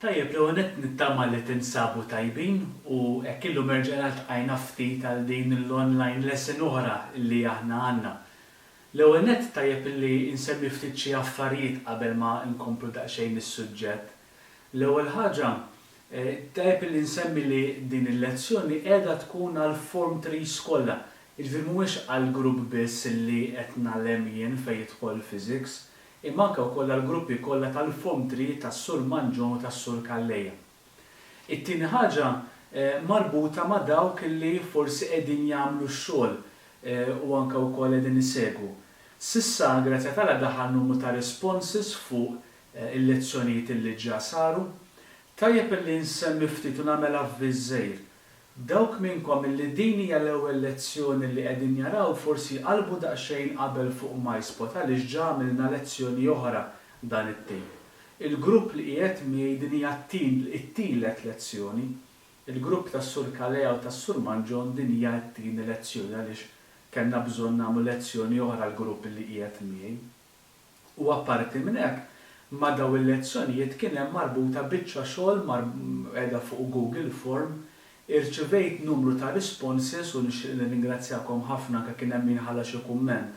Tajjeb, l-għonet nittama li tinsabu tajbin u ekkillu merġena tqajna ftit għal din l-online lesson oħra li aħna għanna. L-għonet tajjeb li insemmi ftit xi affarijiet qabel ma nkomplu daqsxejn is-suġġett. L-ewwel ħaġa, tajjeb li nsemmi li din il-lezzjoni qiegħda tkun għal Form 3 kollha. Jiġifieri mhuwiex għal grupp biss li qed nagħlem jien fejn jidħol physics, imma anke wkoll għall-gruppi kollha tal-Form 3 tas-Sur Manġon u tas-Sur Kalleja. It-tieni ħaġa marbuta ma' dawk li forsi qegħdin jagħmlu x-xogħol u anke wkoll qegħdin isegwu. Sissa grazzi tagħha daħal numru ta' responses fuq il-lezzjonijiet li ġa saru. Tajjeb li nsemmi ftit u nagħmel avviż żgħir. Dawk minnkom li din hija l-ewwel lezzjoni li qegħdin jaraw forsi qalbu daqsxejn qabel fuq MySpot għaliex ġa għamilna lezzjoni oħra dan it-tim. Il-grupp li qiegħed miegħi din hija t-tielet lezzjoni. Il-grupp tas-Sur Kalleja u tas-Sur Manġon din hija t-tieni lezzjoni għaliex kellna bżonn nagħmlu lezzjoni oħra l-grupp li qiegħed miegħi. U apparti minn hekk ma' daw il-lezzjonijiet kien hemm marbuta biċċa xogħol qiegħda fuq Google Form. Irċivejt numru ta' responses u ningrazzjakom ħafna anke kien hemm min ħalla xi kumment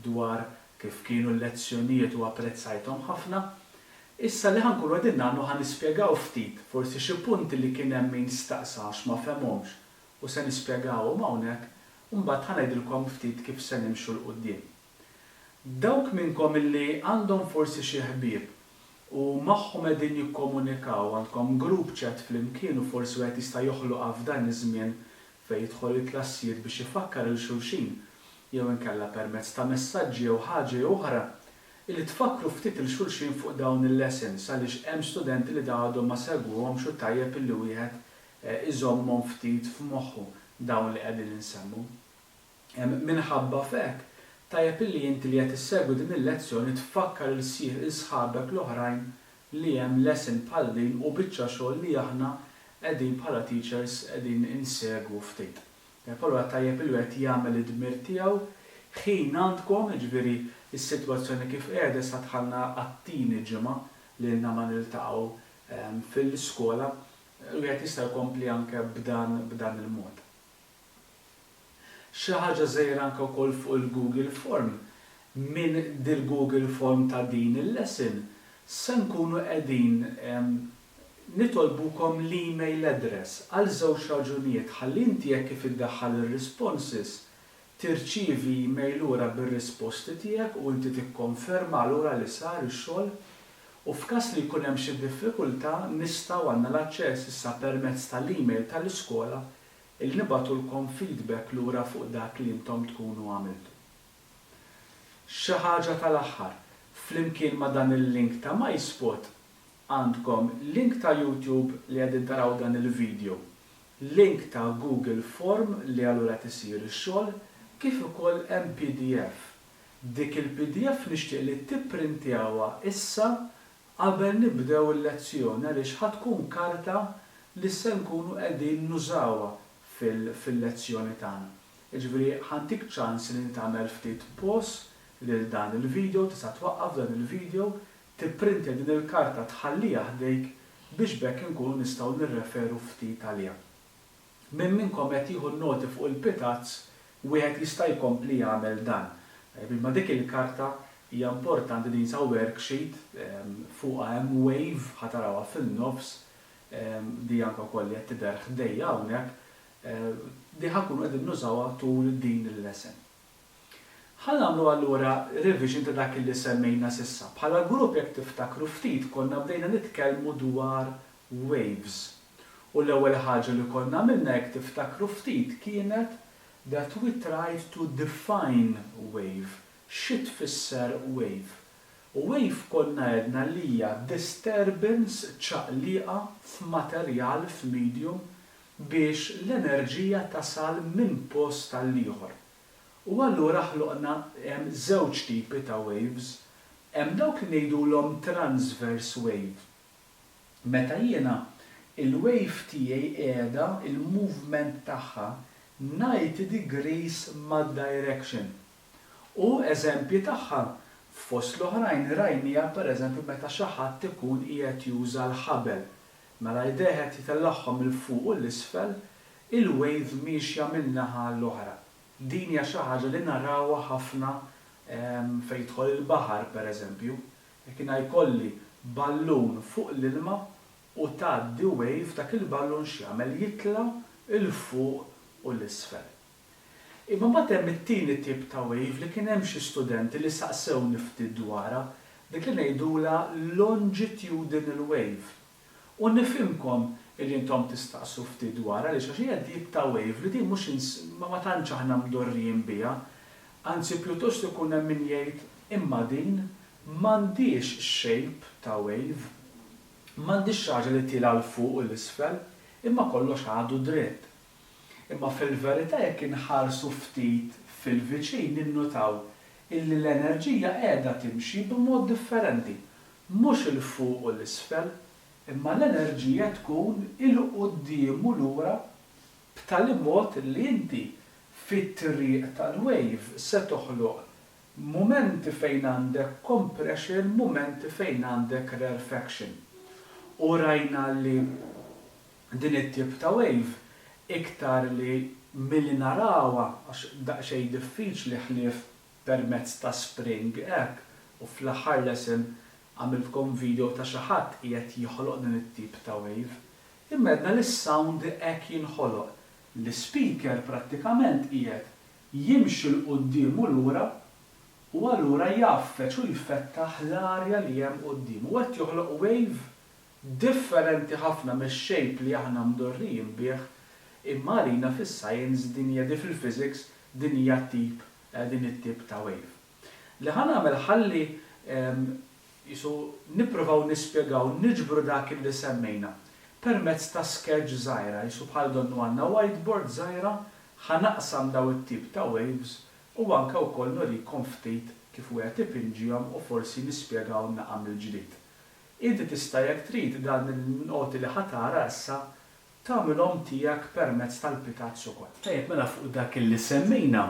dwar kif kienu l-lezzjonijiet u apprezzajthom ħafna. Issa li ħankunu qegħdin nagħmlu ħanispjegaw ftit forsi xi punti li kien hemm min staqsax ma fehmhomx u se nispjegawhom hawnhekk u mbagħad ħanejdilkom ftit kif se nimxu l quddiem. Dawk minnkom illi għandhom forsi xi ħbieb u magħhom qegħdin jikkomunikaw għandkom group chat flimkien u forsi wieħed jista' joħloq f'dan iż-żmien fejn jidħol il-klassijiet biex ifakkar il xulxin jew inkella permezz ta' messaġġi jew ħaġa oħra li tfakru ftit il xulxin fuq dawn il-lessons għaliex hemm studenti li għadhom ma segwuhomx u tajjeb illi wieħed iżommhom ftit f'moħħu dawn li qegħdin insemmu. Minħabba f'hekk tajjeb illi inti li qed issegwu din il-lezzjoni tfakkar il-sħabek l-oħrajn li hemm lesson bħal din u biċċa xogħol li aħna qegħdin bħala teachers qegħdin insegwu ftit. Allura tajjeb il wieħed jagħmel id-dmir tiegħu ħin għandkom, jiġifieri is-sitwazzjoni kif qiegħda sa tħallna għat-tieni ġimgħa li lna ma niltaqgħu fil-iskola u wieħed jista' jkompli anke b'dan il-mod. Xi ħaġa żgħira anke wkoll fuq il-Google Form. Minn dil-Google Form ta' din il-lesson se nkunu qegħdin nitolbukom l-email address għal żewġ raġunijiet ħalli inti jekk kif iddaħħal ir-responses tirċievi email lura bir-risposti tiegħek u inti tikkonferma lura li sar ix-xogħol u f'każ li jkun hemm xi diffikultà nistgħu għandna l-aċċess issa permezz tal-email tal-iskola il nibatulkom feedback lura fuq dak li intom tkunu għamiltu. Xi ħaġa tal-aħħar, flimkien ma' dan il-link ta' MySpot għandkom link ta' YouTube li qegħdin taraw dan il-video, link ta' Google Form li allura tisir ix-xogħol, kif ukoll hemm PDF. Dik il-PDF nixtieq li tipprintjawha issa qabel nibdew il-lezzjoni għaliex ħatkun karta li se nkunu qegħdin nużawha fil-lezzjoni tagħna. Jiġifieri ħantik ċans li tagħmel ftit pause lil dan il-video, tista' twaqqaf dan il-video, tipprinti din il-karta tħalliha ħdejk biex bekk inkunu nistgħu nirreferu ftit għaliha. Min minnkom qed jieħu noti fuq il-pitazz wieħed jista' jkompli jagħmel dan. Ma dik il-karta hija importanti din sa worksheet fuqha hemm wave ħatarawha fin-nofs di anke wkoll qed tidher ħdejja hawnhekk di ħakunu qegħdin nużawha tul din il-lesson. Ħa nagħmlu allura revision ta' dak li semmejna s'issa. Bħala grupp jekk tiftakru ftit konna bdejna nitkellmu dwar waves. U l-ewwel ħaġa li konna għamilna jekk tiftakru ftit kienet that we tried to define wave. Xi tfisser wave? U wave konna għedna li hija disturbance ċaqliqa f'materjal f'medium biex l-enerġija tasal minn post tal-ieħor. U allura ħloqna hemm żewġ tipi ta' waves, hemm dawk li ngħidulhom transverse wave. Meta jiena il-wave tiegħi qiegħda il-movement tagħha 90 degrees mad-direction. U eżempji tagħha fost l-oħrajn rajnija pereżempju meta xi ħadd ikun qiegħed juża l-ħabel Mela jdejħet jitellagħhom il-fuq u l-isfel, il-wave mixja min-naħa l-oħra. Din hija xi ħaġa li narawha ħafna fejn jidħol il-baħar pereżempju, jekk jkolli ballun fuq l-ilma u tgħaddi wave dak il-ballun x'jagħmel jitla' il-fuq u l-isfel. Imma mbagħad hemm it-tieni tip ta' wave li kien hemm xi studenti li saqsewni ftit dwarha, dik li ngħidula longitudinal wave. U nifhimkom li intom tistaqsu ftit dwarha għaliex għax hija tip ta' wave li din mhux ma tantx aħna mdorrijin biha, anzi pjuttost ikun hemm min jgħid imma din m'għandix shape ta' wave, m'għandix xi ħaġa li tila l fuq u l-isfel, imma kollox għadu dritt. Imma fil-verità jekk inħarsu ftit fil-viċin ninnutaw illi l-enerġija qiegħda timxi b'mod differenti, mhux il-fuq u l-isfel, imma l-enerġija tkun il-qudiem u lura b'tali mod li inti fit-triq tal-wave se toħloq mumenti fejn għandek compression, mumenti fejn għandek rarefaction. U rajna li din it-tip ta' wave iktar li milli narawha għax daqsxejn diffiċli ħlief permezz ta' spring hekk u fl-aħħar lesson għamiltkom video ta' xi ħadd qiegħed joħloq din it-tip ta' wave. Immedna li s-sound hekk jinħoloq. L-speaker prattikament qiegħed jimxi l-qudiem u lura u allura jaffeċ u jfettaħ l-arja li hemm quddiem. U qed joħloq wave differenti ħafna mix-shape li aħna mdorrijin bih, imma għalina fis-science din hija fil-physics din hija din it-tip ta' wave. Li ħanagħmel ħalli nippruvaw nispjegaw niġbru dak li semmejna permezz ta' sketch żgħira, bħal donnu għandna whiteboard żgħira ħanaqsam daw it-tip ta' waves u anke wkoll nurikom ftit kif wieħed ipinġihom u forsi nispjegaw naqam il-ġdid. Inti tista' jekk trid dan il-noti li ħatara issa tagħmilhom tiegħek permezz tal-pitazz ukoll. Tajjeb mela fuq dak li semmejna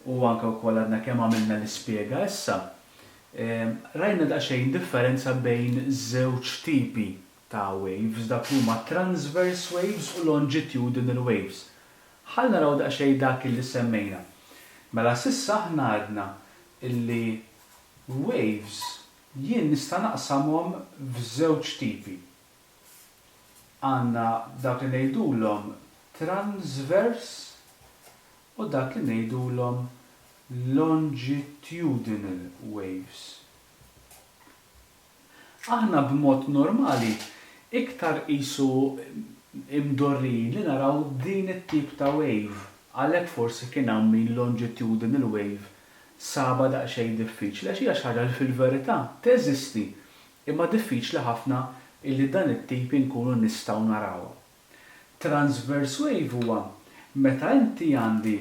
u anke wkoll għadna kemm għamilna nispjega issa. Rajna daqsxejn differenza bejn żewġ tipi ta' waves, dak huma transverse waves u longitudinal waves. Ħall naraw daqsxejn dak li semmejna. Mela s'issa aħna għadna illi waves jien nista' naqsamhom f'żewġ tipi. Għandna dak li ngħidulhom transverse u dak li ngħidulhom longitudinal waves. Aħna b'mod normali iktar qisu imdorrijin li naraw din it-tip ta' wave, għalhekk forsi kien hawn min longitudinal wave saba daqsxejn diffiċli għax hija xi ħaġa li fil-verità teżisti imma diffiċli ħafna illi dan it-tip inkunu nistgħu narawha. Transverse wave huwa meta inti għandi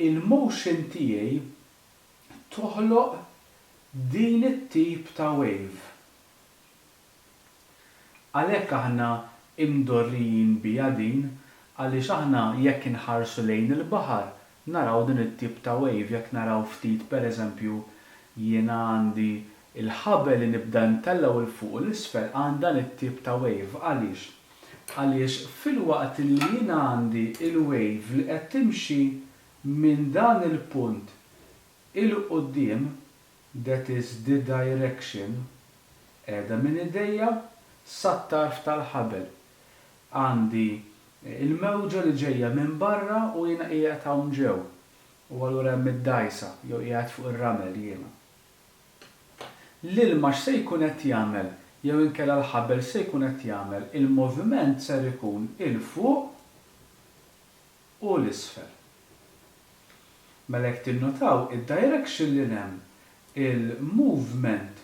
il-motion tiegħi toħloq din it-tip ta' wave. Għalhekk aħna imdorrijin biha din għaliex aħna jekk inħarsu lejn il-baħar naraw din it-tip ta' wave jekk naraw ftit pereżempju jiena għandi il-ħabel li nibda ntellaw il fuq u l-isfel għandha it-tip ta' wave għaliex? Għaliex fil-waqt li jiena għandi il-wave li qed timxi minn dan il-punt il-qudiem, that is the direction, qiegħda minn idejja sat-tarf tal-ħabel. Għandi il-mewġa li ġejja minn barra u jiena qiegħed hawn ġew. U allura hemm id-dajsa jew qiegħed fuq ir-ramel jiena. L-ilma x'se jkun qed jagħmel jew inkella l-ħabel se jkun qed jagħmel il-moviment ser ikun il-fuq u l-isfel. Mela jekk tinnotaw id-direction li hemm il-movement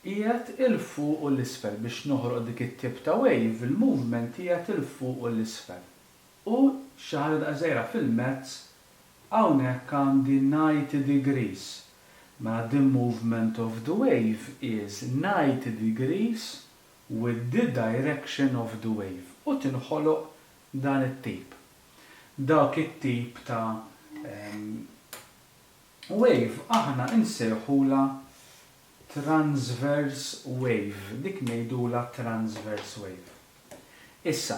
qiegħed il-fuq u l-isfel biex noħroq dik it-tip ta' wave, il-movement qiegħed il-fuq u l-isfel. U xi ħaġa daqsejra fil-mezz hawnhekk għandi 90 degrees. Mela the movement of the wave is 90 degrees with the direction of the wave. U tinħoloq dan it-tip. Dak it-tip ta' wave aħna insejħula transverse wave, dik ngħidula transverse wave. Issa,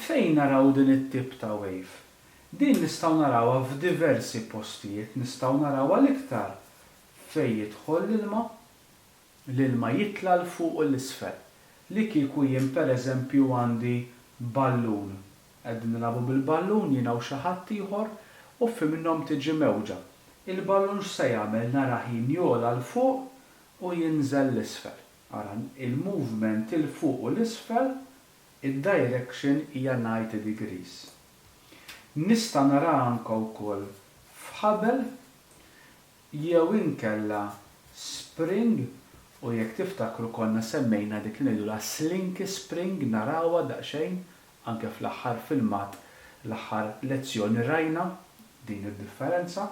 fejn naraw din it-tip ta' wave? Din nistgħu narawha f'diversi postijiet, nistgħu narawha l-iktar fejn jidħol l-ilma jitla l-fuq u l-isfel. Li kieku jien pereżempju għandi ballun. Qegħdin nilagħbu bil-ballun jiena u xi ħadd ieħor u fi minnhom tiġi mewġa. Il-ballun x'se jagħmel narah jinjola l-fuq u jinżel l-isfel. Ara il-movement il-fuq u l-isfel, id-direction hija 90 degrees. Nista' nara anke wkoll f'ħabel jew inkella spring u jekk tiftakru konna semmejna dik li ngħidula slinky spring narawha daqsxejn anke fl-aħħar filmat l-aħħar lezzjoni rajna din id-differenza.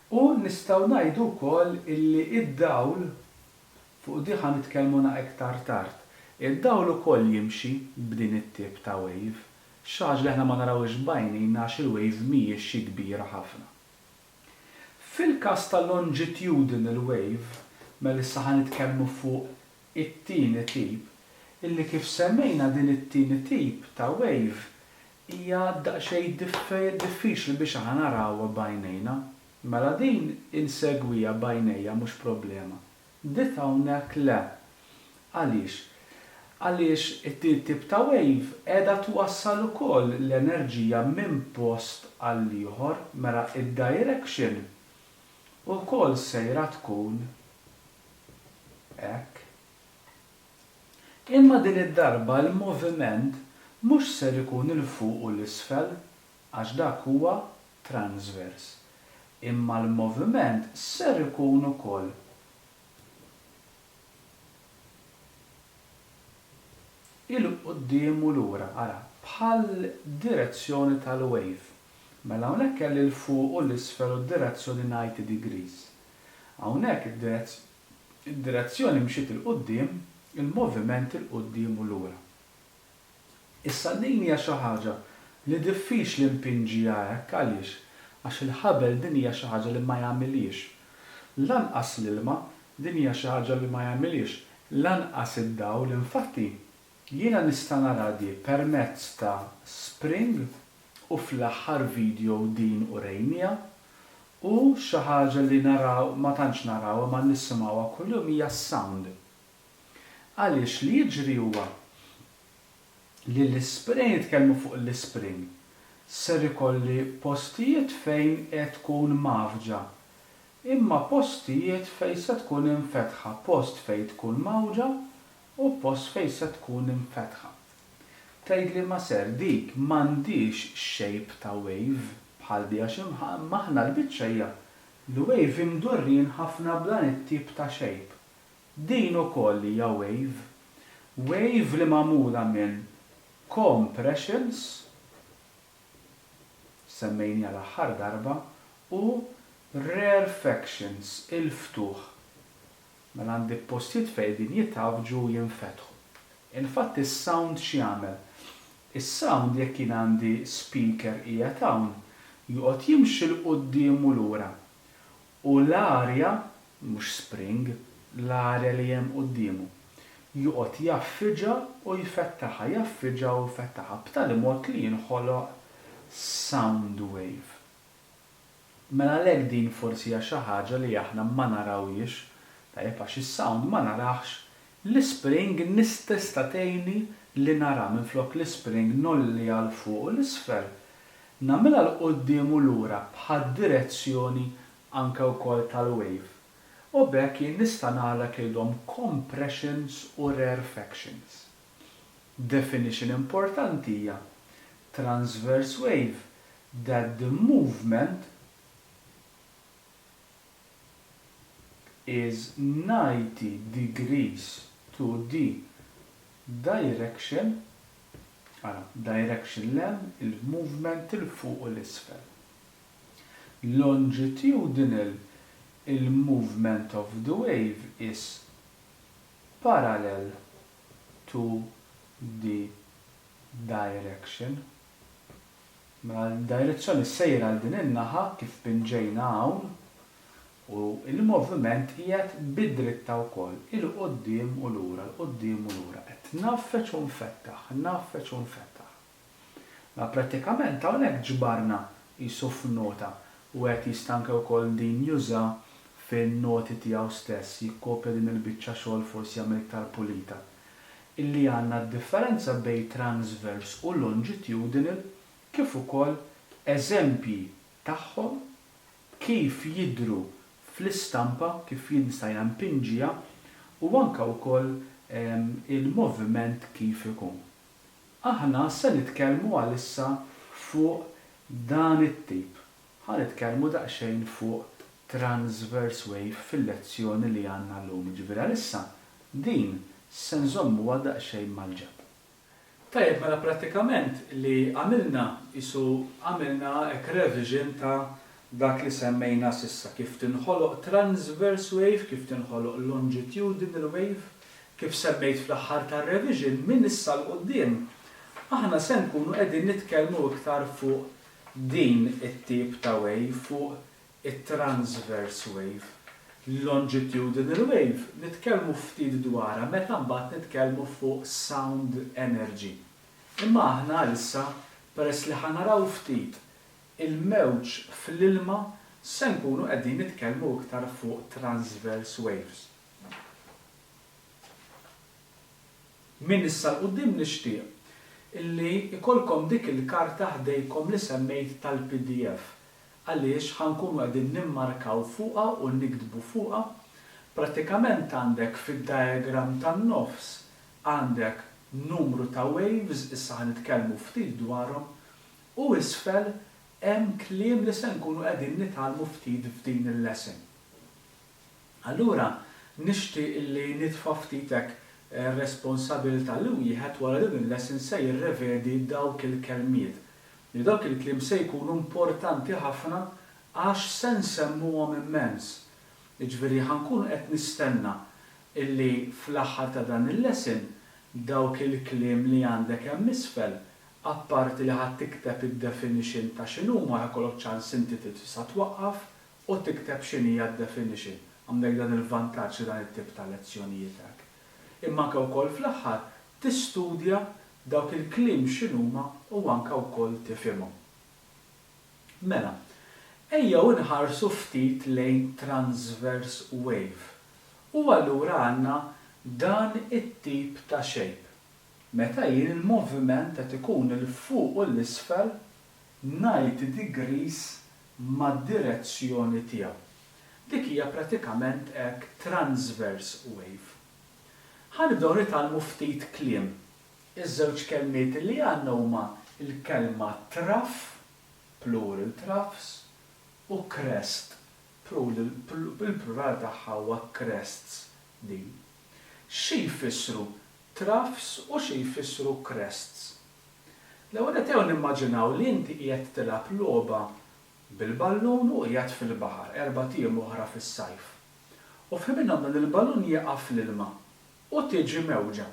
U nistgħu ngħidu wkoll illi id-dawl fuq di ħa nitkellmu iktar tard. Id-dawl ukoll jimxi b'din it-tip ta' wave. Xaġ li aħna ma narawx bajnejna għax il-wave mhijiex xi kbira ħafna. Fil-każ ta' longitudinal wave, mela issa ħa nitkellmu fuq it-tieni tip, illi kif semmejna din it-tieni tip ta' wave hija daqsxejn diffiċli biex aħna narawha bajnejna. Mela din insegwija bajnejja mhux problema. Dit hawnhekk le. Għaliex? Għaliex it-tieni tip ta' wave qiegħda twassal ukoll l-enerġija minn post għal ieħor mela id-direction ukoll sejra tkun hekk. Imma din id-darba l-moviment mhux ser ikun il fuq u l-isfel għax dak huwa transvers. Imma l-moviment ser ikun ukoll il-qudiem u lura, ara, bħal direzzjoni tal-wave. Mela hawnhekk kelli l-fuq u l-isfel u d-direzzjoni 90 degrees. Hawnhekk id-direzzjoni mxiet il-qudiem, il-moviment il-qudiem u lura. Issa din hija xi ħaġa li diffiċli mpinġiha hekk għaliex għax il-ħabel din hija xi ħaġa li ma jagħmilix. Lanqas l-ilma din hija xi ħaġa li ma jagħmilix. Lanqas id-dawl infatti jiena nista' nara di permezz ta' spring u fl-aħħar video din u rejnija u xi ħaġa li naraw ma tantx narawha ma nissimgħuha kuljum hija s-sound. Għaliex li jiġri huwa li l-spring nitkellmu fuq l-spring ser ikolli postijiet fejn qed tkun mafġa. Imma postijiet fejn se tkun infetħa, post fejn tkun mawġa u post fejn se tkun infetħa. Tgħidli ma ser dik m'għandix shape ta' wave bħal di għax maħna l-biċċa hija l-wave imdurrin ħafna b'dan it-tip ta' shape. Din ukoll hija wave. Wave li magħmula minn compressions semmejnija l-aħħar darba u rarefactions il-ftuħ. Mela għandi postijiet fejn din jitgħawġu u jinfetħu. Infatti is-sound x'jagħmel? Is-sound jekk jien għandi speaker qiegħed hawn joqgħod jimxi l quddiem u lura. U l-arja mhux spring, l-arja li hemm qudiemu joqgħod jaffiġa u jfettaħa, jaffiġa u jfettaħa b'tali mod li jinħoloq sound wave. Mela għalhekk din forsi hija xi ħaġa li aħna ma narawhiex. Tajjeb għax is-sound ma narax, l-spring nista' tgħinni li nara minflok l-spring nolli għal fuq u l-isfel. Nagħmilha l quddiem u lura bħad direzzjoni anke wkoll tal-wave. U b'hekk jien nista' nagħlaq ilhom compressions u rarefactions. Definition importanti hija transverse wave that the movement is 90 degrees to the direction, direction lem, il-movement il-fuq u l-isfel. Longitudinal, il-movement of the wave is parallel to the direction. Ma l-direzzjoni sejra għal din in-naħa kif binġejna hawn U il-moviment qiegħed bid-dritta wkoll, il-qoddim u lura, l-qoddim u lura, qed naffeċ u nfettaħ, naffeċ u nfettaħ. Ma prattikament hawnhekk ġbarna qisu f'nota u qed jistanka wkoll din juża fin-noti tiegħu stess, jikkopja din il-biċċa xogħol forsi jagħmel iktar pulita. Illi għandna d-differenza bejn transverse u longitudinal kif ukoll eżempji tagħhom kif jidhru fl-istampa, kif jinstajna mpinġija u anke wkoll il-moviment kif ikun. Aħna se nitkellmu għalissa fuq dan it-tip. Ħa nitkellmu daqsxejn fuq transverse wave fil-lezzjoni li għandna llum. Ġifieri għalissa din se nżommuha daqsxejn mal-ġeb. Tajjeb, mela prattikament li għamilna revision ta' dak li semmejna sissa kif tinħoloq transverse wave, kif tinħoloq longitudinal wave, kif semmejt fl-aħħar tar-revision minn issa l-qudiem. Aħna se nkunu qegħdin nitkellmu iktar fuq din it-tip ta' wave, fuq it-transverse wave. Longitudinal wave nitkellmu ftit dwarha meta mbagħad nitkellmu fuq sound energy. Imma aħna issa peress li ħanaraw ftit il-mewġ fl-ilma se nkunu qegħdin nitkellmu iktar fuq transverse waves. Min issa l-qudiem nixtieq illi ikolkom dik il-karta ħdejkom li semmejt tal-PDF għaliex ħankunu qegħdin nimmarkaw fuqha u nikdbu fuqha. Prattikament għandek fid-diagram tan-nofs għandek numru ta' waves issa ħanitkellmu ftit dwarhom u isfel hemm kliem li se nkunu qegħdin nitalmu ftit f'din il-lesson. Allura nixtieq illi nitfa' ftitek responsabilità li wieħed wara din il-lesson se jirrevedi dawk il-kelmiet. Li dawk il-kliem se jkunu importanti ħafna għax se nsemmuhom immens. Jiġifieri ħankun qed nistenna illi fl-aħħar ta' dan il-lesson dawk il-kliem li għandek hemm isfel apparti li ħadd tikteb id-definition ta' x'inhuma ħakollok ċans inti tista' twaqqaf u tikteb x'inhija d-definition. Għandek dan il-vantaġġ dan it-tip ta' lezzjonijiet hekk. Imma anke wkoll fl-aħħar tistudja dawk il-kliem x'inhuma u anke wkoll tifhimhom. Mela, ejjew inħarsu ftit lejn transverse wave. U allura għandna dan it-tip ta' shape. Meta jien il-moviment qed ikun il-fuq u l-isfel 90 degrees mad-direzzjoni tiegħu. Dik hija prattikament hekk transverse wave. Ħanibdew nitalmu ftit kliem. Iż-żewġ kelmiet li għandna huma il-kelma trough, plural troughs, u crest, il-plural tagħha huwa crests din. Xi jfissru troughs u xi jfissru crests. L-ewwel qed nimmaġinaw li inti qiegħed tilgħab logħba bil-ballun u qiegħed fil-baħar 4 tiem oħra fis-sajf. U f'minhom dan il-ballun jaqaf fl-ilma u tiġi mewġa.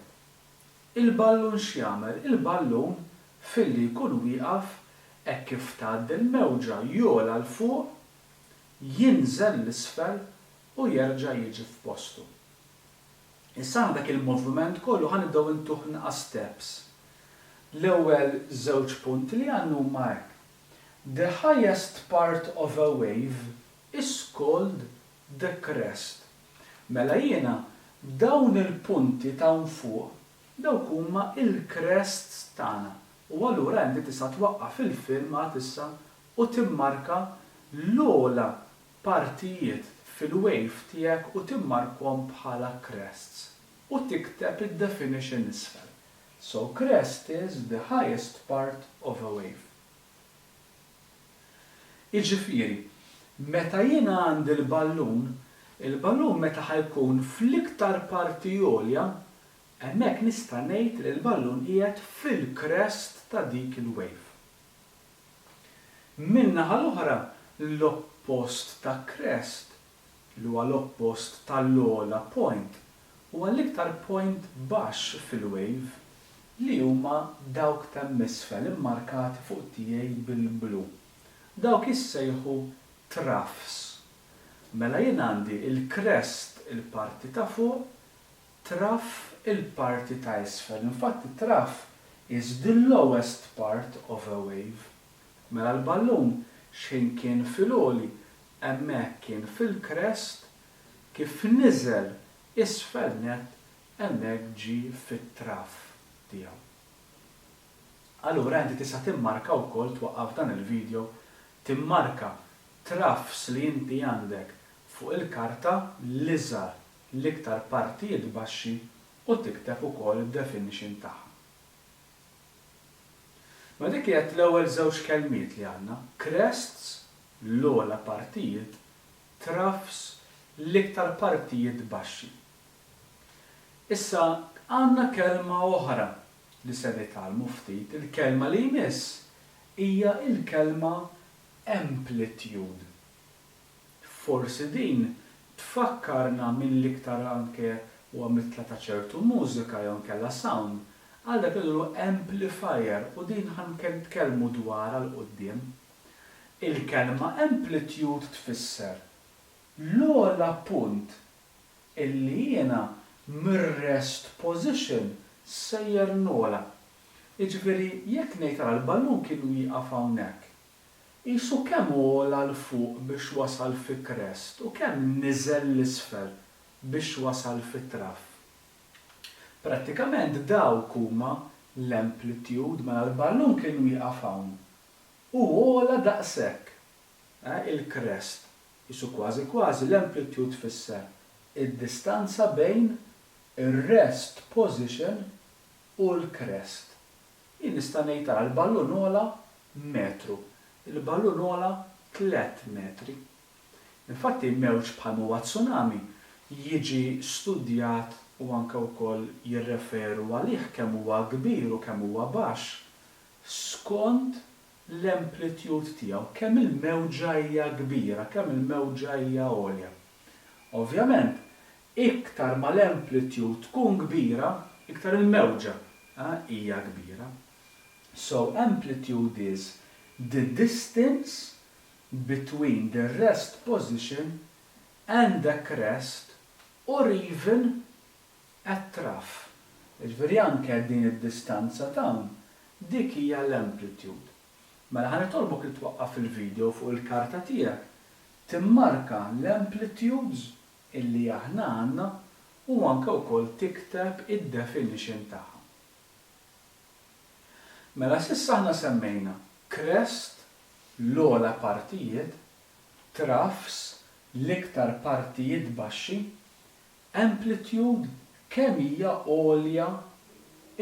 Il-ballun x'jagħmel? Il-ballun filli jkun wieqaf hekk kif tgħaddi l-mewġa jola l fuq, jinżel l-isfel u jerġa' jiġi f'postu. Issa għandek il-moviment kollu ħanibdew intuħ naqas steps. L-ewwel żewġ punti li għandna huma hekk. The highest part of a wave is called the crest. Mela jiena dawn il-punti ta' fuq dawk huma il-crests tagħna. U allura inti tista' twaqqaf il-film għad issa u timmarka l-ogħla partijiet fil-wave tiegħek u timmarkhom bħala crests. U tikteb id-definition isfel. So crest is the highest part of a wave. Jiġifieri, meta jiena għandi il-ballun meta ħajkun fl-iktar parti għolja, hemmhekk nista' ngħid li l-ballun qiegħed fil-crest ta' dik il-wave. Min-naħa l-oħra l-oppost ta' crest, li huwa l-oppost tal-ogħla point, huwa l-iktar point baxx fil-wave li huma dawk ta' misfel immarkati fuq tiegħi bil-blu. Dawk issejħu troughs. Mela jien għandi il-crest il-parti ta' fuq, trough il-parti ta' isfel. Infatti trough is the lowest part of a wave. Mela l-ballun xejn kien fil-oli, hemmhekk kien fil-crest, kif niżel isfel net hemmhekk ġi fit-trough tiegħu. Allura inti tista' timmarka wkoll twaqqaf dan il-video, timmarka troughs li inti għandek fuq il-karta l-iżgħar l-iktar partijiet baxxi u tikteb ukoll id-definition tagħha. Ma dik qed l-ewwel żewġ kelmiet li għandna, crests l-ogħla partijiet, troughs l-iktar partijiet baxxi. Issa għandna kelma oħra li se nitalmu ftit, il-kelma li jmiss hija il-kelma amplitude. Forsi din tfakkarna minn l-iktar anke huwa mitla ta' ċertu mużika jew nkella sound, għal dak li amplifier u din ħankellmu dwarha l qudiem. Il-kelma amplitude tfisser l-ogħla punt illi jiena mir-rest position sejjer n-ogħla. Jiġifieri jekk ngħid ara l-ballun kienu jieqaf hawnhekk. Qisu kemm ogħla l fuq biex wasal fi crest u kemm niżel l-isfel biex wasal fit-trough. Prattikament dawk huma l-amplitude mela l-ballun kienu jieqaf hawn. U ogħla daqshekk. Il-crest. Qisu kważi kważi l-amplitude tfisser id-distanza bejn ir-rest position u l-crest. Jien nista' ngħid ara l-ballun ogħla metru, il-ballun ogħla 3 metri. Infatti mewġ bħal huwa tsunami jiġi studjat u anke wkoll jirreferu għalih kemm huwa kbir u kemm huwa baxx skont l-amplitude tiegħu, kemm il-mewġa hija kbira, kemm il-mewġa hija għolja. Ovvjament, iktar ma l-amplitude tkun kbira, iktar il-mewġa hija kbira. So amplitude is the distance between the rest position and the crest or even at trough. Ġifieri anke din id-distanza dawn dik hija l-amplitude. Mela ħanitolbok li twaqqaf il-video fuq il-karta tiegħek timmarka l-amplitudes illi aħna għandna u anke wkoll tikteb id-definition tagħha. Mela s'issa aħna semmejna crest l-ogħla partijiet, troughs l-iktar partijiet baxxi, amplitude kemm hija għolja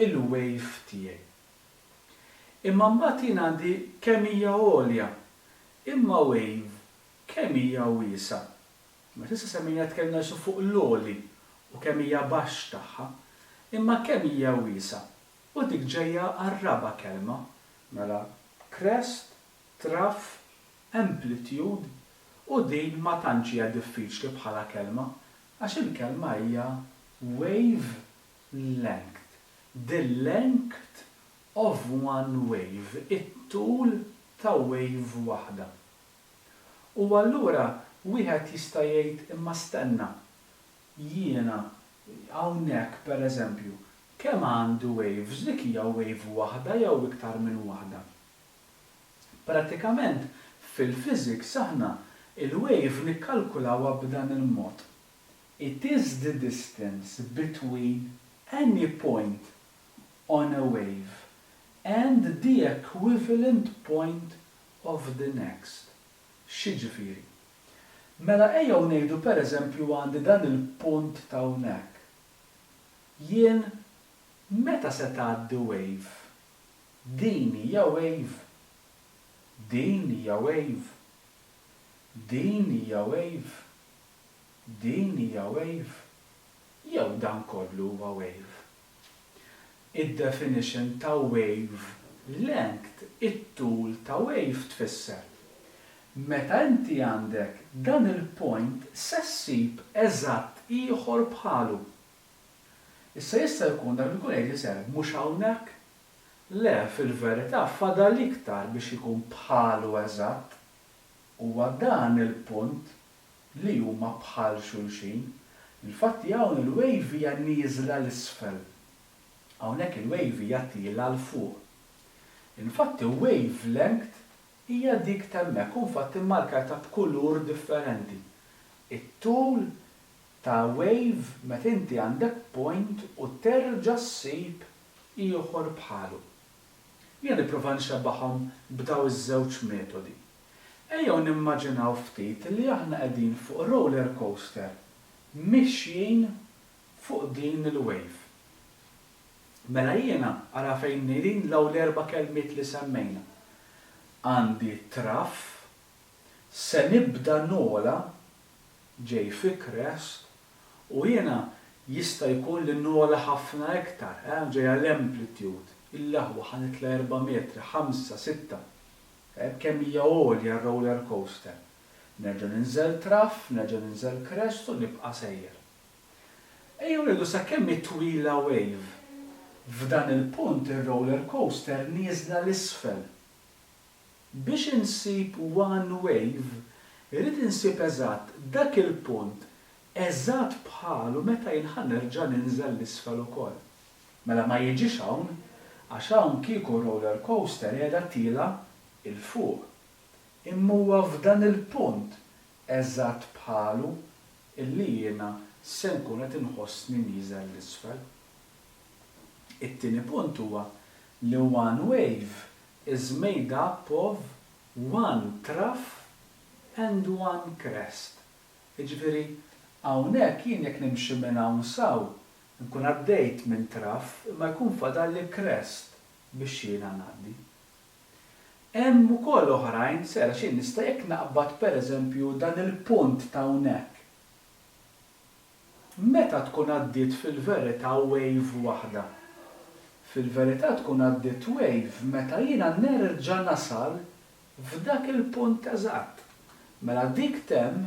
il-wave tiegħi. Imma mbagħad jien għandi kemm hija għolja, imma wave kemm hija wiesa'. Ma tista' semmejna tkellna fuq l-għoli u kemm hija baxx tagħha, imma kemm hija wiesa'. U dik ġejja għar-raba' kelma, mela crest, trough, amplitude u din ma tantx hija diffiċli bħala kelma għax il-kelma hija wave length. The length of one wave, it-tul ta' wave waħda. U allura wieħed jista' jgħid imma stenna jiena hawnhekk pereżempju kemm għandu waves, dik hija wave waħda jew iktar minn waħda. Prattikament fil-physics aħna il-wave nikkalkulawha b'dan il-mod. It is the distance between any point on a wave and the equivalent point of the next. X'jiġifieri? Mela ejjew ngħidu pereżempju għandi dan il-punt ta' hawnhekk. Jien meta se tgħaddi wave? Din hija wave. Din hija wave. Din hija wave. Din hija wave. Jew dan kollu huwa wave. Id-definition ta' wave length, it-tul ta' wave tfisser. Meta inti għandek dan il-point se ssib eżatt ieħor bħalu. Issa jista' jkun dak ikun qed iserb mhux hawnhekk? Le, fil-verità fadal iktar biex ikun bħalu eżatt huwa dan il-punt li huma bħal xulxin. Il-fatti hawn il-wave hija nieżla l-isfel. Hawnhekk il-wave hija tila l fuq. Infatti wavelength hija dik temmek u infatti mmarkata b'kulur differenti. It-tul ta' wave meta inti għandek point u terġa' ssib ieħor bħalu. Jien nipprova nxebbaħhom b'daw iż-żewġ metodi. Ejjew nimmaġinaw ftit li aħna qegħdin fuq roller coaster mixjin fuq din il-wave. Mela jiena ara fejn nidin l-ewwel erba' kelmiet li semmejna. Għandi traff, se nibda nola ġej fi crest u jiena jista' jkun li nola ħafna iktar, ġejja l-amplitude, il-laħwa ħanitla 4 metri, 5, 6. Kemm hija għolja roller coaster. Nerġa' ninżel traff, nerġa' ninżel crest u nibqa' sejjer. Ejjew rridu sakemm twila wave. F'dan il-punt ir-roller coaster nieżla l-isfel. Biex insib one wave, irrid insib eżatt dak il-punt eżatt bħalu meta jinħan nerġa' ninżel l-isfel ukoll. Mela ma jiġix hawn għax hawn kieku roller coaster qiegħda tila il-fuq. Imma huwa f'dan il-punt eżatt bħalu illi jiena se nkun qed inħossni nieżel l-isfel. It-tieni punt huwa li one wave is made up of one trough and one crest. Jiġifieri hawnhekk jien jekk nimxi minn hawn saw, nkun għaddejt minn trough imma jkun fadalli crest biex jiena ngħaddi. Hemm ukoll oħrajn sera xejn nista' jekk naqbad pereżempju dan il-punt ta' hawnhekk. Meta tkun għaddiet fil-verità wave waħda. Fil-verità tkun għaddiet wave meta jiena nerġa' nasal f'dak il-punt eżatt. Mela dik temm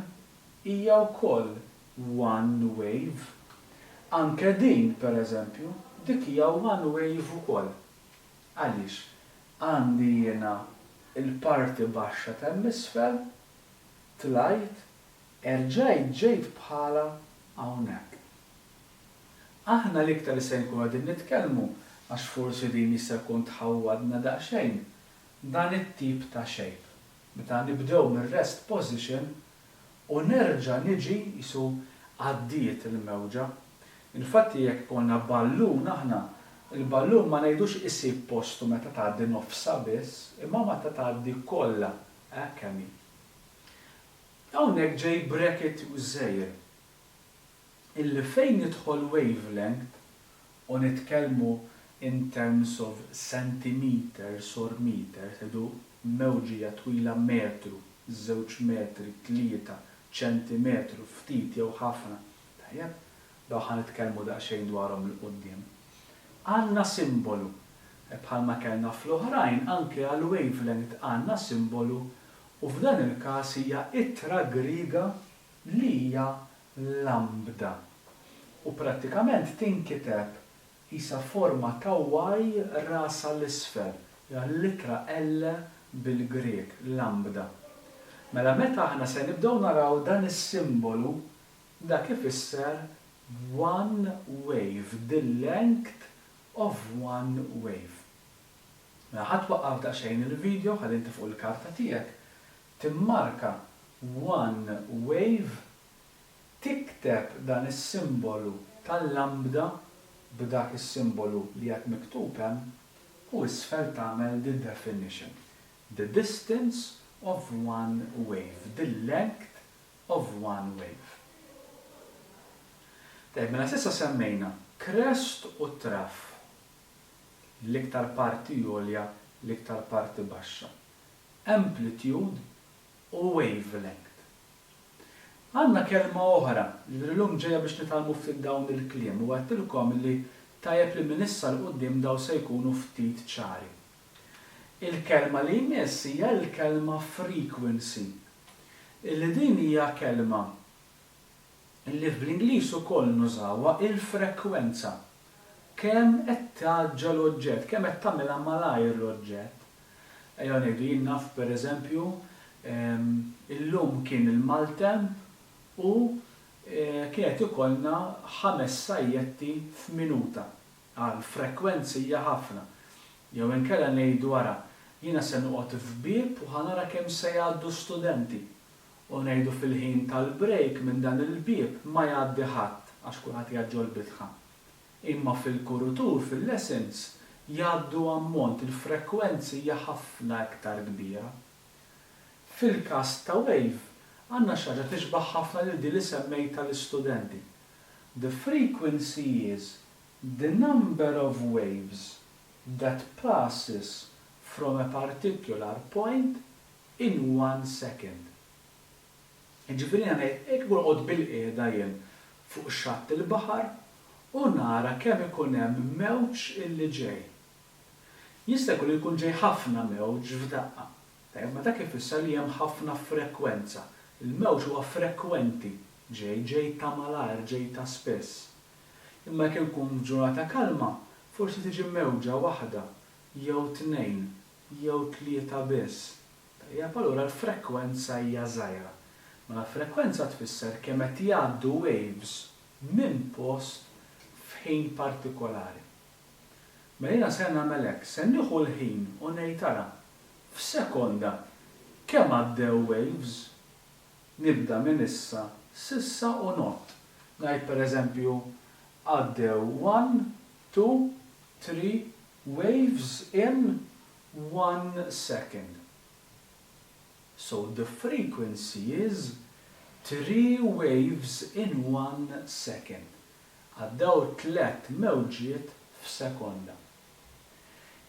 hija wkoll one wave. Anke din pereżempju, dik hija one wave ukoll. Għaliex? Għandi jiena il-parti baxxa tal-isfel, tlajt, erġajt ġejt bħala hawnhekk. Aħna l-iktar li se nkunu qegħdin nitkellmu għax forsi din jista' jkun tħawwadna daqsxejn dan it-tip ta' shape. Meta nibdew mir-rest position u nerġa' niġi isu għaddiet il-mewġa. Infatti jekk konna ballun aħna, il-ballun ma ngħidux isib postu meta tgħaddi nofsa biss, imma meta tgħaddi kollha kemm hi. Hawnhekk ġej bracket żgħir. Illi fejn nidħol wavelength u nitkellmu in terms of centimeters or meters, edu mewġija twila metru, 2 metri, 3 ċentimetru, ftit jew ħafna. Tajjeb, daw ħan nitkellmu daqsxejn dwarhom il qudiem. Għandna simbolu, bħalma kellna fl-oħrajn anke għal wavelength għandna simbolu u f'dan il-każ hija ittra griega li hija lambda. U prattikament tinkiteb isa forma ta' Y rasa l-isfel, l-litra L bil-Grek, lambda. Mela meta aħna se nibdew naraw dan is-simbolu dak ifisser one wave, the length of one wave. Mela ħadd waqqaf daqsxejn il-video ħalli inti fuq il-karta tiegħek timmarka one wave, tikteb dan is-simbolu tal-lambda b'dak is-simbolu li qed miktub hemm u isfel tagħmel the definition. The distance of one wave, the length of one wave. Tajb, mela s'issa semmejna crest u trough. L-iktar parti għolja, l-iktar parti baxxa. Amplitude u wavelength. Għandna kelma oħra li l-lum ġejja biex nitalmu ftit dawn il-kliem u għattilkom li tajjeb li minn issa l-qudiem daw se jkunu ftit ċari. Il-kelma li jmiss hija l-kelma frequency. Illi din hija kelma li fl-Ingliż ukoll nużawha il-frekwenza. Kemm qed tgħaġġa l-oġġett, kemm qed tagħmilha malajr l-oġġett. Ejja ngħidu jien naf pereżempju illum kien il-maltemp u kienet ikollna 5 sajjetti f'minuta għal frekwenzija ħafna. Jew inkella ngħidu wara, jiena se noqgħod f'bieb u ħanara kemm se jgħaddu studenti. U ngħidu fil-ħin tal-break minn dan il-bieb ma jgħaddi ħadd għax kulħadd jgħadġu l-bitħa. Imma fil-kurutur, fil-lessons, jgħaddu ammont il-frekwenzija ħafna iktar kbira. Fil-każ ta' wave, għandna xi ħaġa tixbaħ ħafna lil din li semmejta l-istudenti. The frequency is the number of waves that passes from a particular point in 1 second. Ġifieri ngħid hekk għod bil-qiegħda jien fuq xatt il-baħar u nara kemm ikun hemm mewġ illi ġej. Jista' jkun ġej ħafna mewġ f'daqqa. Ma dak ifisser li hemm ħafna frekwenza. Il-mewġ huwa frekwenti, ġej ta' malajr, ġej ta' spess. Imma kien kun ġurnata kalma, forsi tiġi mewġa waħda, jew 2, jew 3 biss. Allura l-frekwenza hija żgħira. Ma l-frekwenza tfisser kemm qed jgħaddu waves minn post f'ħin partikolari. Ma jiena se nagħmel hekk, se nieħu l-ħin u ngħid tara f'sekonda kemm għaddew waves. Nibda minn issa, s'issa u not. Ngħid pereżempju għaddew 1, 2, 3 waves in 1 second. So the frequency is 3 waves in 1 second. Għaddew 3 mewġiet f'sekonda.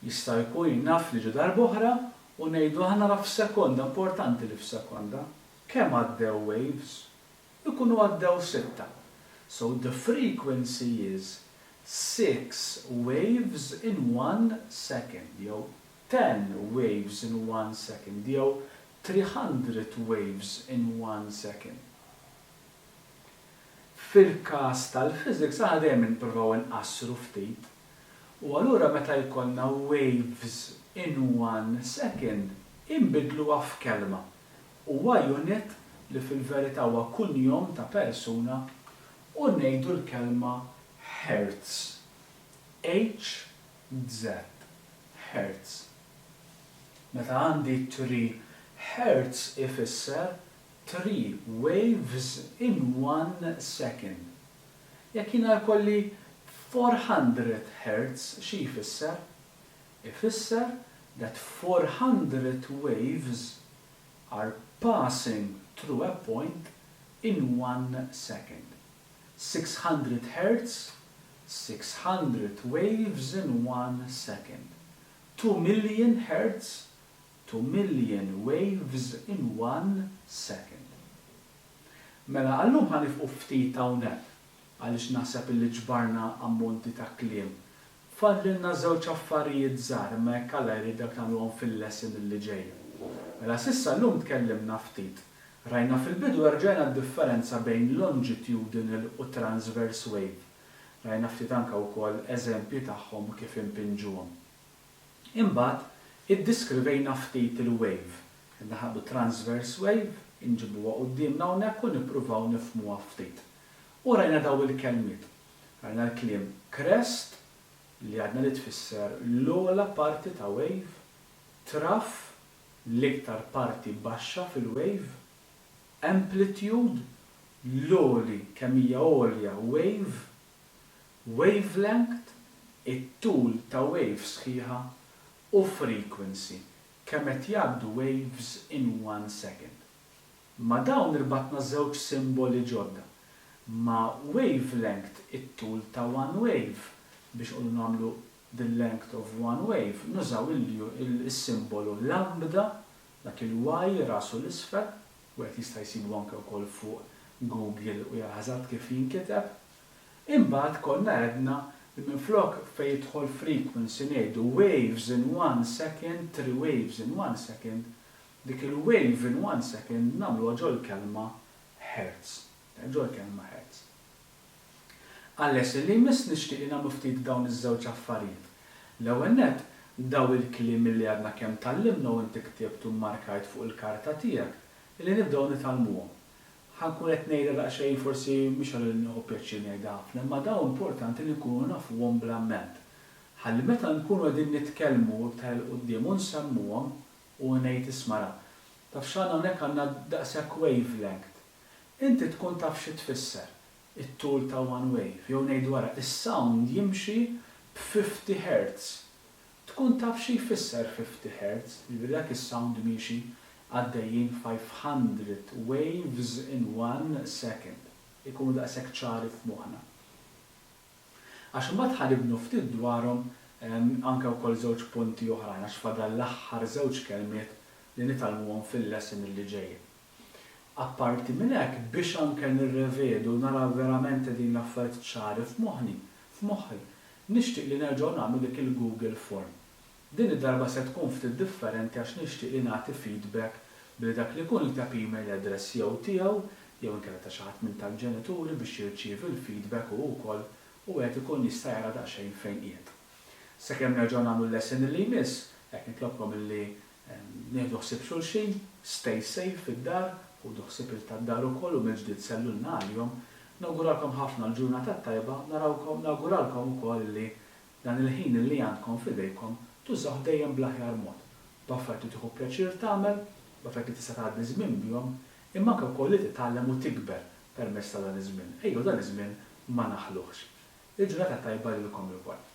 Jista' jkun naf li ġu darb'oħra u ngħidu aħna naf f'sekonda, importanti li f'sekonda. Kemm għaddew waves? Ikunu għaddew 6. So the frequency is 6 waves in 1 second, jew 10 waves in 1 second, jew 300 waves in 1 second. Fil-każ tal-physics aħna dejjem nippruvaw inqassru ftit. U allura meta jkollna waves in 1 second, inbidluha f'kelma. Huwa unit li fil-verità huwa kunjom ta' persuna u ngħidu l-kelma hertz. HZ. Hertz. Meta għandi 3 hertz ifisser 3 waves in 1 second. Jekk jiena jkolli 400 hertz xi jfisser? Ifisser that 400 waves are passing through a point in 1 second. 600 hertz, 600 waves in 1 second. 2 million hertz, 2 million waves in 1 second. Mela għallum ħanifqu ftit hawnhekk għaliex naħseb illi ġbarna ammonti ta' kliem. Fadlilna żewġ affarijiet żgħar ma jekk Alla jridek nagħmluhom fil-lesson illi ġej. Mela s'issa llum tkellimna ftit. Rajna fil-bidu rġajna d-differenza bejn longitudinal u transverse wave. Rajna ftit anke wkoll eżempji tagħhom kif impinġuhom. Imbagħad iddiskrivejna ftit il-wave. Naħadu transverse wave, inġibuha qudiemna hawnhekk u nippruvaw nifhmuha ftit. U rajna daw il-kelmiet. Rajna l-kliem crest li għadna li tfisser l-ogħla parti ta' wave, trough l-iktar parti baxxa fil-wave, amplitude l-ogħli kemm hija għolja wave, wavelength it-tul ta' wave sħiħa u frequency kemm qed jgħaddu waves in 1 second. Ma dawn irbatna żewġ simboli ġodda. Ma wavelength it-tul ta' one wave biex qogħdu nagħmlu the length of one wave, nużaw il-simbolu lambda dak il-y rasu l-isfel, u qed jista' jsibu anke wkoll fuq Google u jaħażat kif jinkiteb. Imbagħad konna għedna li minflok fejn jidħol frequency ngħidu waves in 1 second, 3 waves in 1 second, dik il-wave in 1 second nagħmluha ġol kelma hertz. Ġol kelma hertz. Għalles li jmiss nixtieq li nagħmlu ftit dawn iż-żewġ affarijiet. L-ewwel nett daw il-kliem li għadna kemm tallimna u inti ktibtu mmarkajt fuq il-karta tiegħek li nibdew nitalmuhom. ħankun qed ngħidha daqsxejn forsi mhix għal nieħu pjaċir ngħidha ħafna, imma dawn importanti li nkunu nafuhom bl-amment. Ħalli meta nkunu qegħdin nitkellmu tal quddiem u nsemmuhom u ngħid ismara. Taf x'għandna hawnhekk għandna daqshekk wavelength. Inti tkun taf xi tfisser it-tul ta' one wave, jew ngħidu wara, is-sound jimxi b'50 Hz. Tkun taf xi jfisser 50 Hz, dak is-sound miexi għaddejjin 500 waves in 1 second. Ikunu daqshekk ċari f'moħħna. Għax imbagħad ħanibnu ftit dwarhom anke wkoll żewġ punti oħrajn għax fadal l-aħħar żewġ kelmiet li nitalmuhom fil-lesson li ġejjin. Apparti minn hekk biex anke nirrevedu nara verament din l-affarijiet ċari f'moħħi, nixtieq li nerġgħu nagħmlu dik il-Google Form. Din id-darba se tkun ftit differenti għax nixtieq li nagħti feedback billi dak li jkun jikteb email address jew tiegħu jew inkella ta' xi ħadd minn tal-ġenituri biex jirċievi l-feedback u wkoll u qed ikun jista' jara daqsxejn fejn qiegħed. Sakemm nerġgħu nagħmlu l-lesson li jmiss, hekk nitlobkom illi nieħdu ħsieb xulxin, stay safe fid-dar u ħsieb il-tad-dar ukoll u mill-ġdid sellulna għalihom. Nawguralkom ħafna l-ġurnata tajba, nawguralkom ukoll li dan il-ħin li għandkom f'idejkom tużaw dejjem bl-aħjar mod. B'affarijiet li tieħu pjaċir tagħmel, b'affarijiet li tista' tgħaddi żmien bihom, imma anke wkoll li titgħallem u tikber permezz ta' dan iż-żmien. Ejjew dan iż-żmien ma naħluhx. Il-ġurnata tajba lilkom ilkoll.